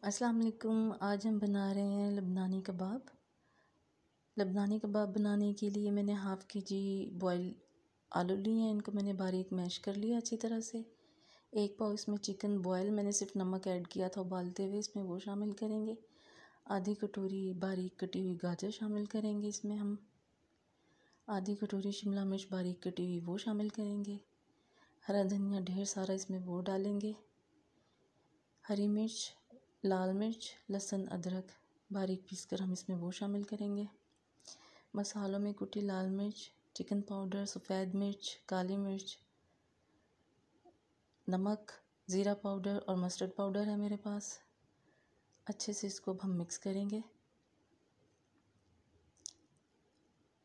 अस्सलाम वालेकुम। आज हम बना रहे हैं लबनानी कबाब। लबनानी कबाब बनाने के लिए मैंने हाफ़ के-जी बॉयल आलू लिए हैं। इनको मैंने बारीक मैश कर लिया अच्छी तरह से। 1 पाव इसमें चिकन बॉयल मैंने सिर्फ नमक ऐड किया था उबालते हुए, इसमें वो शामिल करेंगे। आधी कटोरी बारीक कटी हुई गाजर शामिल करेंगे इसमें हम। आधी कटोरी शिमला मिर्च बारीक कटी हुई वो शामिल करेंगे। हरा धनिया ढेर सारा इसमें वो डालेंगे। हरी मिर्च, लाल मिर्च, लहसुन, अदरक बारीक पीसकर हम इसमें वो शामिल करेंगे। मसालों में कुटी लाल मिर्च, चिकन पाउडर, सफ़ेद मिर्च, काली मिर्च, नमक, ज़ीरा पाउडर और मस्टर्ड पाउडर है मेरे पास। अच्छे से इसको हम मिक्स करेंगे।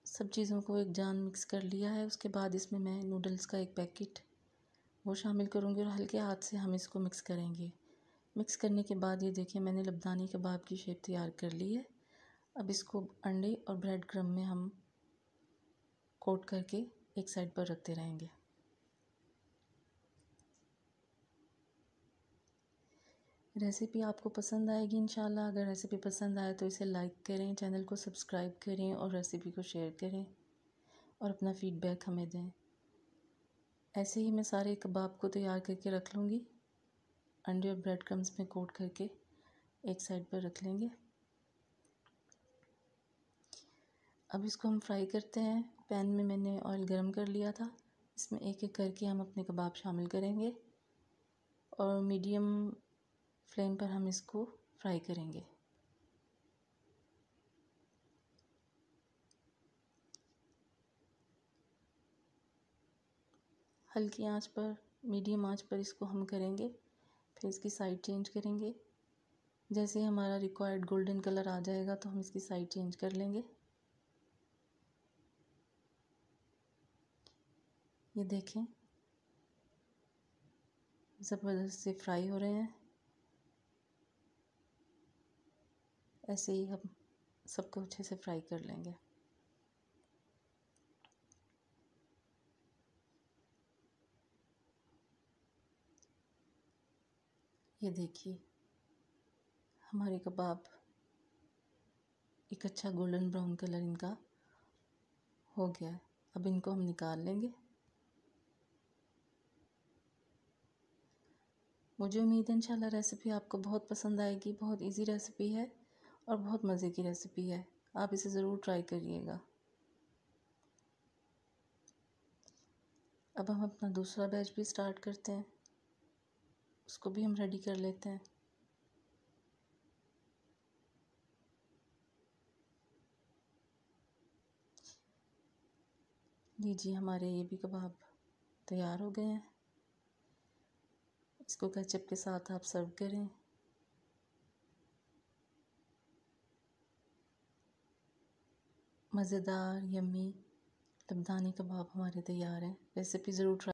सब चीज़ों को एक जान मिक्स कर लिया है। उसके बाद इसमें मैं नूडल्स का एक पैकेट वो शामिल करूँगी और हल्के हाथ से हम इसको मिक्स करेंगे। मिक्स करने के बाद ये देखिए मैंने लबनानी कबाब की शेप तैयार कर ली है। अब इसको अंडे और ब्रेड क्रम्ब में हम कोट करके एक साइड पर रखते रहेंगे। रेसिपी आपको पसंद आएगी इंशाल्लाह। अगर रेसिपी पसंद आए तो इसे लाइक करें, चैनल को सब्सक्राइब करें और रेसिपी को शेयर करें और अपना फ़ीडबैक हमें दें। ऐसे ही मैं सारे कबाब को तैयार करके रख लूँगी। अंडे और ब्रेड क्रम्ब्स में कोट करके एक साइड पर रख लेंगे। अब इसको हम फ्राई करते हैं। पैन में मैंने ऑयल गरम कर लिया था। इसमें एक एक करके हम अपने कबाब शामिल करेंगे और मीडियम फ्लेम पर हम इसको फ्राई करेंगे। हल्की आंच पर, मीडियम आंच पर इसको हम करेंगे। फिर इसकी साइड चेंज करेंगे। जैसे हमारा रिक्वायर्ड गोल्डन कलर आ जाएगा तो हम इसकी साइड चेंज कर लेंगे। ये देखें ज़बरदस्त से फ्राई हो रहे हैं। ऐसे ही हम सबको अच्छे से फ्राई कर लेंगे। ये देखिए हमारे कबाब एक अच्छा गोल्डन ब्राउन कलर इनका हो गया है। अब इनको हम निकाल लेंगे। मुझे उम्मीद है इंशाल्लाह रेसिपी आपको बहुत पसंद आएगी। बहुत इजी रेसिपी है और बहुत मज़े की रेसिपी है। आप इसे ज़रूर ट्राई करिएगा। अब हम अपना दूसरा बैच भी स्टार्ट करते हैं। उसको भी हम रेडी कर लेते हैं। लीजिए हमारे ये भी कबाब तैयार हो गए हैं। इसको केचप के साथ आप सर्व करें। मज़ेदार यम्मी लबनानी कबाब हमारे तैयार हैं। रेसिपी ज़रूर ट्राई